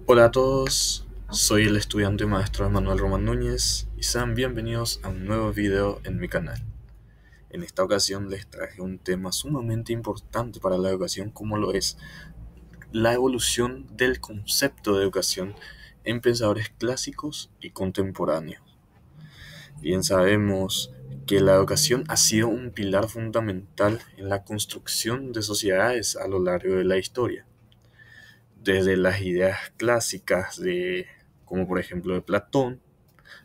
Hola a todos, soy el estudiante maestro Manuel Román Núñez y sean bienvenidos a un nuevo video en mi canal. En esta ocasión les traje un tema sumamente importante para la educación como lo es la evolución del concepto de educación en pensadores clásicos y contemporáneos. Bien sabemos que la educación ha sido un pilar fundamental en la construcción de sociedades a lo largo de la historia. Desde las ideas clásicas como por ejemplo de Platón,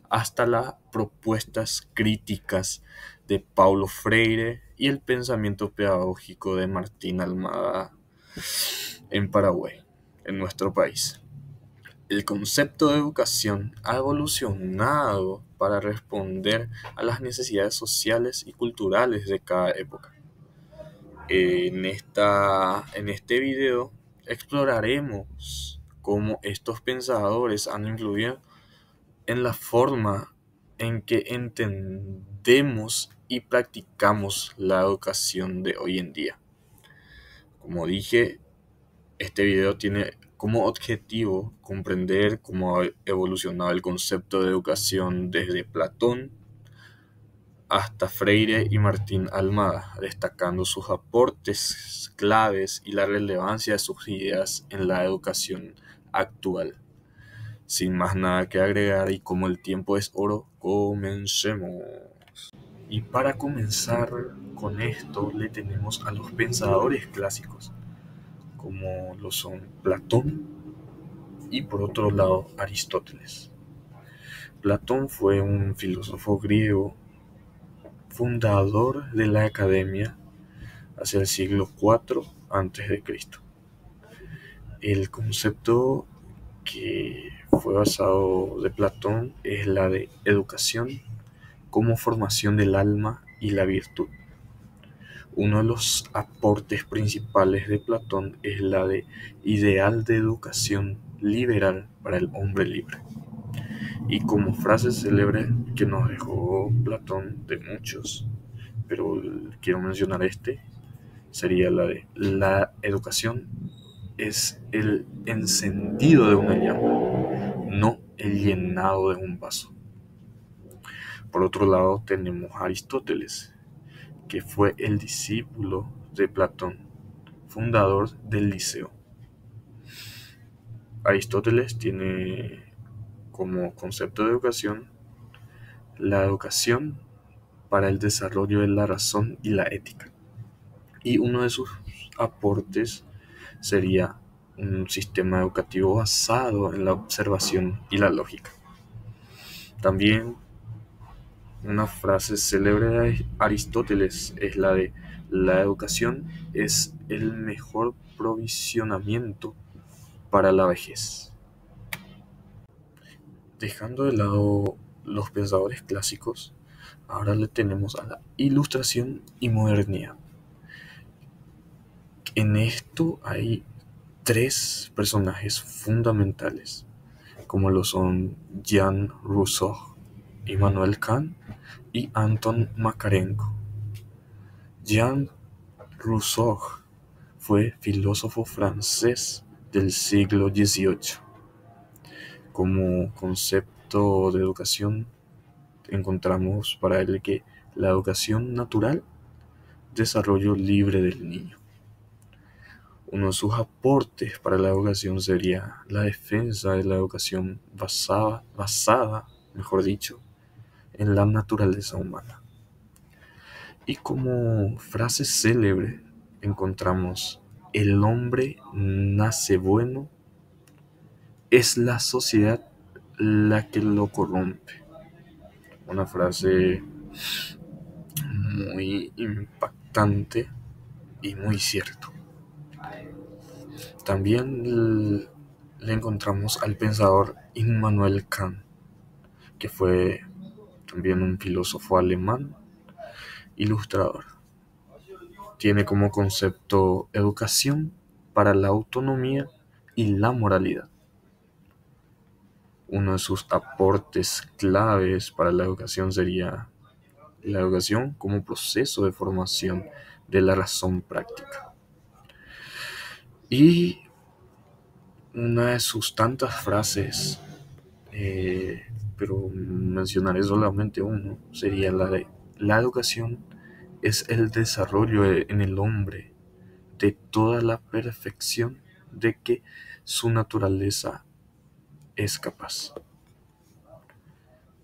hasta las propuestas críticas de Paulo Freire y el pensamiento pedagógico de Martín Almada en Paraguay, en nuestro país. El concepto de educación ha evolucionado para responder a las necesidades sociales y culturales de cada época. En este video exploraremos cómo estos pensadores han influido en la forma en que entendemos y practicamos la educación de hoy en día. Como dije, este video tiene como objetivo comprender cómo ha evolucionado el concepto de educación desde Platón hasta Freire y Martín Almada, destacando sus aportes claves y la relevancia de sus ideas en la educación actual. Sin más nada que agregar y como el tiempo es oro, comencemos. Y para comenzar con esto le tenemos a los pensadores clásicos, como lo son Platón y por otro lado Aristóteles. Platón fue un filósofo griego fundador de la academia hacia el siglo IV a.C. El concepto que fue basado de Platón es la de educación como formación del alma y la virtud. Uno de los aportes principales de Platón es la de ideal de educación liberal para el hombre libre. Y como frase célebre que nos dejó Platón de muchos, pero quiero mencionar sería la de la educación es el encendido de una llama, no el llenado de un vaso. Por otro lado tenemos a Aristóteles, que fue el discípulo de Platón, fundador del Liceo. Aristóteles tiene como concepto de educación la educación para el desarrollo de la razón y la ética. Y uno de sus aportes sería un sistema educativo basado en la observación y la lógica. También una frase célebre de Aristóteles es la de la educación es el mejor provisionamiento para la vejez. Dejando de lado los pensadores clásicos, ahora le tenemos a la ilustración y modernidad. En esto hay tres personajes fundamentales, como lo son Jean Rousseau, Immanuel Kant y Anton Makarenko. Jean Rousseau fue filósofo francés del siglo XVIII. Como concepto de educación encontramos para él que la educación natural, desarrollo libre del niño. Uno de sus aportes para la educación sería la defensa de la educación basada, mejor dicho, en la naturaleza humana. Y como frase célebre encontramos: el hombre nace bueno, es la sociedad la que lo corrompe. Una frase muy impactante y muy cierto. También le encontramos al pensador Immanuel Kant, que fue también un filósofo alemán, ilustrador. Tiene como concepto educación para la autonomía y la moralidad. Uno de sus aportes claves para la educación sería la educación como proceso de formación de la razón práctica. Y Una de sus tantas frases, pero mencionaré solamente uno, sería la de: la educación es el desarrollo en el hombre de toda la perfección de que su naturaleza es capaz.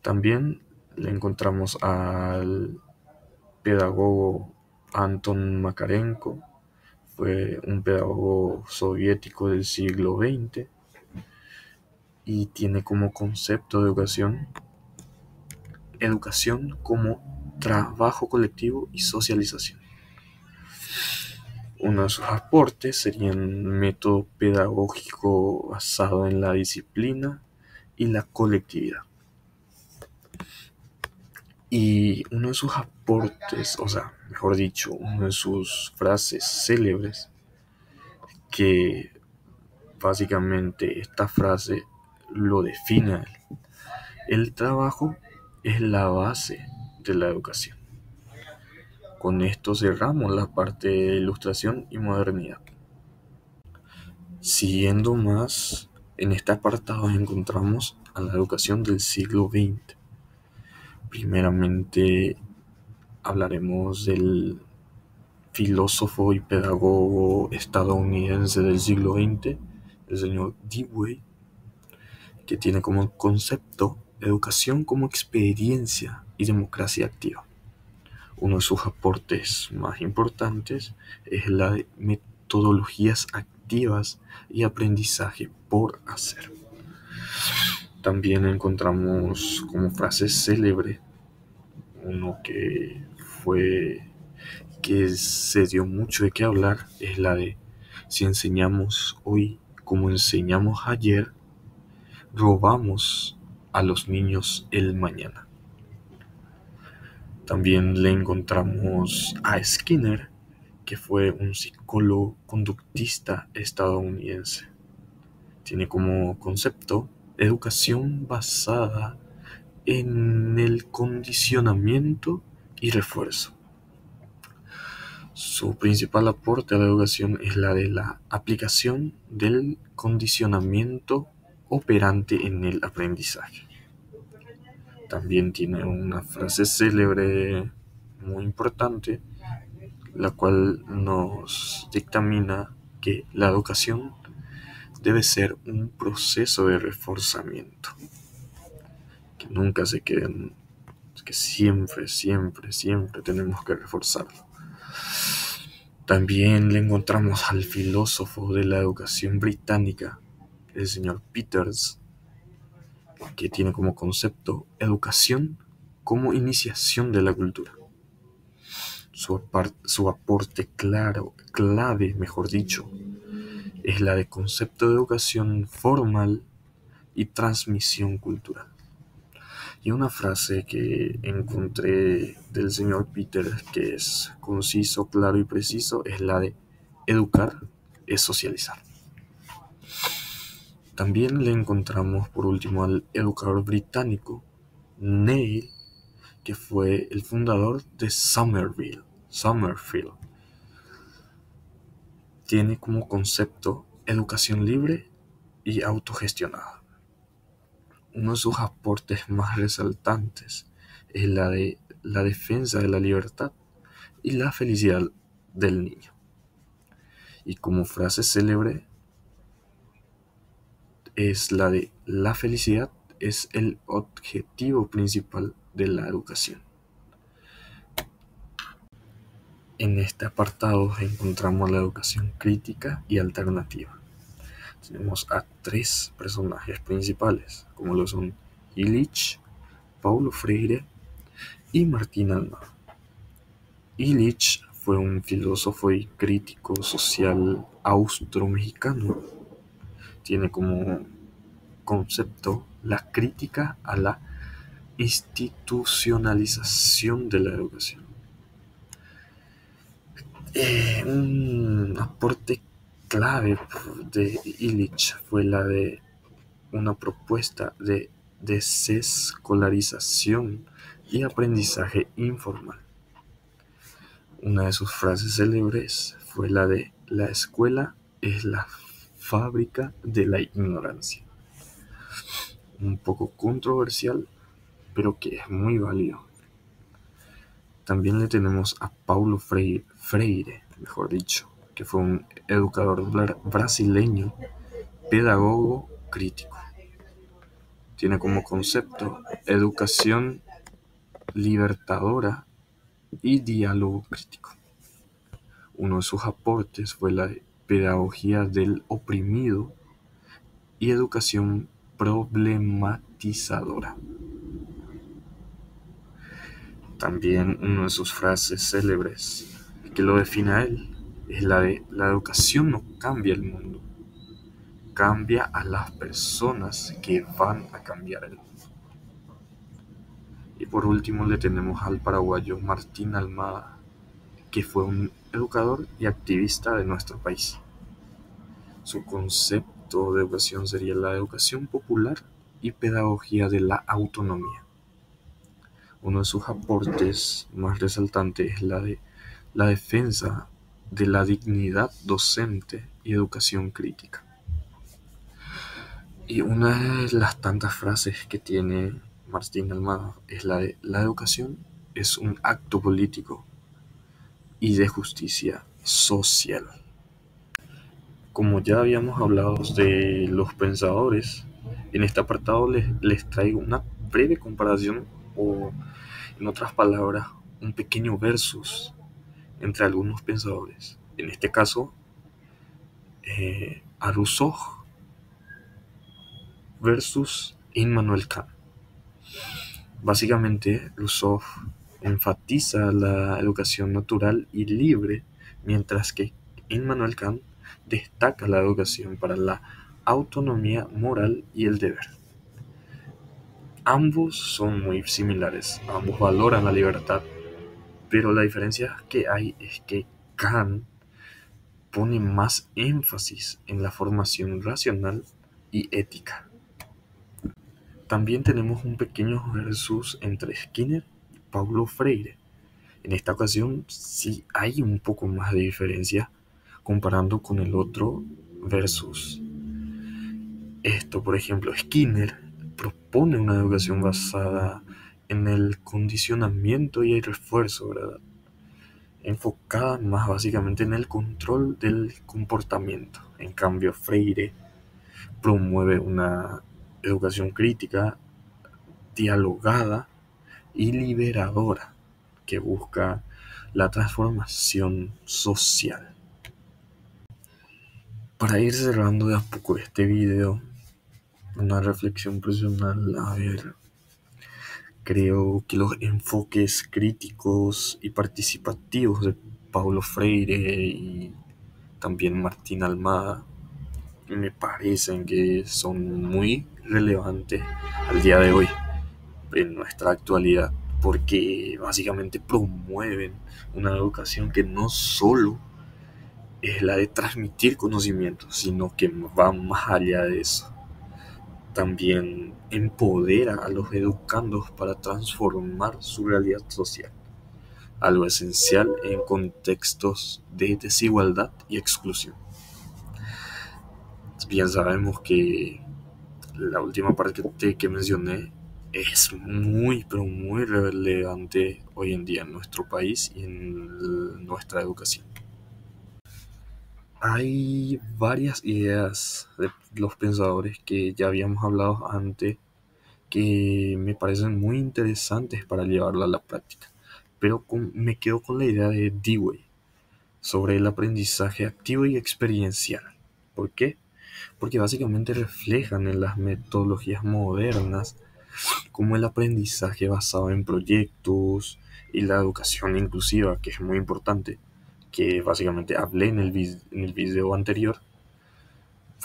También le encontramos al pedagogo Anton Makarenko. Fue un pedagogo soviético del siglo XX y tiene como concepto de educación como trabajo colectivo y socialización. Uno de sus aportes sería un método pedagógico basado en la disciplina y la colectividad. Y uno de sus aportes, o sea, mejor dicho, una de sus frases célebres, que básicamente esta frase lo define a él: el trabajo es la base de la educación. Con esto cerramos la parte de ilustración y modernidad. Siguiendo más, en este apartado encontramos a la educación del siglo XX. Primeramente hablaremos del filósofo y pedagogo estadounidense del siglo XX, el señor Dewey, que tiene como concepto educación como experiencia y democracia activa. Uno de sus aportes más importantes es la de metodologías activas y aprendizaje por hacer. También encontramos como frase célebre uno que se dio mucho de qué hablar, es la de: si enseñamos hoy como enseñamos ayer, robamos a los niños el mañana. También le encontramos a Skinner, que fue un psicólogo conductista estadounidense. Tiene como concepto educación basada en el condicionamiento y refuerzo. Su principal aporte a la educación es la de la aplicación del condicionamiento operante en el aprendizaje. También tiene una frase célebre muy importante, la cual nos dictamina que la educación debe ser un proceso de reforzamiento, que nunca se queden, que siempre, siempre, siempre tenemos que reforzarlo. También le encontramos al filósofo de la educación británica, el señor Peters, que tiene como concepto educación como iniciación de la cultura. Su aporte clave, mejor dicho, es la de concepto de educación formal y transmisión cultural. Y una frase que encontré del señor Peters, que es conciso, claro y preciso, es la de: educar es socializar. También le encontramos por último al educador británico Neil, que fue el fundador de Summerfield. Tiene como concepto educación libre y autogestionada. Uno de sus aportes más resaltantes es la de la defensa de la libertad y la felicidad del niño. Y como frase célebre es la de: la felicidad es el objetivo principal de la educación. En este apartado encontramos la educación crítica y alternativa. Tenemos a tres personajes principales, como lo son Illich, Paulo Freire y Martín Almagro. Illich fue un filósofo y crítico social austro-mexicano. Tiene como concepto la crítica a la institucionalización de la educación. Un aporte clave de Illich fue la de una propuesta de desescolarización y aprendizaje informal. Una de sus frases célebres fue la de: la escuela es la fábrica de la ignorancia. Un poco controversial, pero que es muy válido. También le tenemos a Paulo Freire, mejor dicho, que fue un educador brasileño, pedagogo crítico. Tiene como concepto educación libertadora y diálogo crítico. Uno de sus aportes fue la pedagogía del oprimido y educación problematizadora. También una de sus frases célebres que lo define a él es la de: la educación no cambia el mundo, cambia a las personas que van a cambiar el mundo. Y por último le tenemos al paraguayo Martín Almada, que fue un educador y activista de nuestro país. Su concepto de educación sería la educación popular y pedagogía de la autonomía. Uno de sus aportes más resaltantes es la de la defensa de la dignidad docente y educación crítica. Y una de las tantas frases que tiene Martín Almada es la de: la educación es un acto político y de justicia social. Como ya habíamos hablado de los pensadores, en este apartado les traigo una breve comparación, o en otras palabras, un pequeño versus entre algunos pensadores. En este caso, a Rousseau versus Immanuel Kant. Básicamente, Rousseau enfatiza la educación natural y libre, mientras que Immanuel Kant destaca la educación para la autonomía moral y el deber. Ambos son muy similares, ambos valoran la libertad, pero la diferencia que hay es que Kant pone más énfasis en la formación racional y ética. También tenemos un pequeño versus entre Skinner y Paulo Freire. En esta ocasión sí hay un poco más de diferencia comparando con el otro versus. Por ejemplo, Skinner propone una educación basada en el condicionamiento y el refuerzo, ¿verdad? Enfocada más básicamente en el control del comportamiento. En cambio, Freire promueve una educación crítica, dialogada y liberadora, que busca la transformación social. Para ir cerrando de a poco este video, una reflexión personal. A ver, creo que los enfoques críticos y participativos de Paulo Freire y también Martín Almada me parecen que son muy relevantes al día de hoy, en nuestra actualidad, porque básicamente promueven una educación que no solo es la de transmitir conocimientos, sino que va más allá de eso. También empodera a los educandos para transformar su realidad social, algo esencial en contextos de desigualdad y exclusión. Bien sabemos que la última parte que mencioné es muy, pero muy relevante hoy en día en nuestro país y en nuestra educación. Hay varias ideas de los pensadores que ya habíamos hablado antes que me parecen muy interesantes para llevarla a la práctica, pero me quedo con la idea de Dewey sobre el aprendizaje activo y experiencial. ¿Por qué? Porque básicamente reflejan en las metodologías modernas como el aprendizaje basado en proyectos y la educación inclusiva, que es muy importante, que básicamente hablé en el video anterior,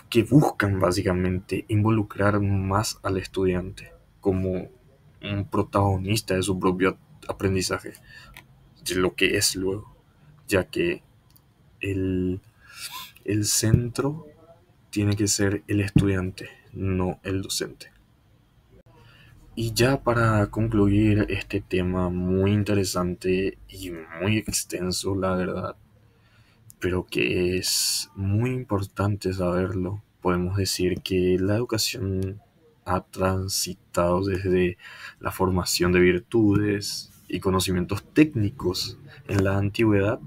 que buscan básicamente involucrar más al estudiante como un protagonista de su propio aprendizaje, de lo que es luego, ya que el, el centro tiene que ser el estudiante, no el docente. Y ya para concluir este tema muy interesante y muy extenso, la verdad, pero que es muy importante saberlo. Podemos decir que la educación ha transitado desde la formación de virtudes y conocimientos técnicos en la antigüedad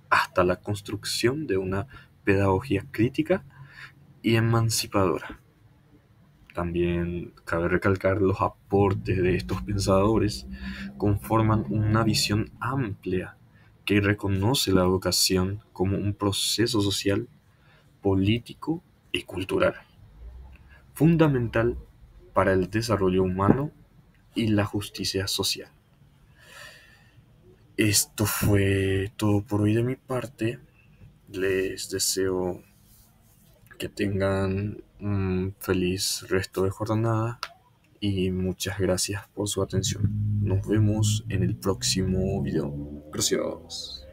hasta la construcción de una pedagogía crítica y emancipadora. También cabe recalcar los aportes de estos pensadores conforman una visión amplia que reconoce la educación como un proceso social, político y cultural, fundamental para el desarrollo humano y la justicia social. Esto fue todo por hoy de mi parte. Les deseo que tengan un feliz resto de jornada y muchas gracias por su atención. Nos vemos en el próximo video. Gracias.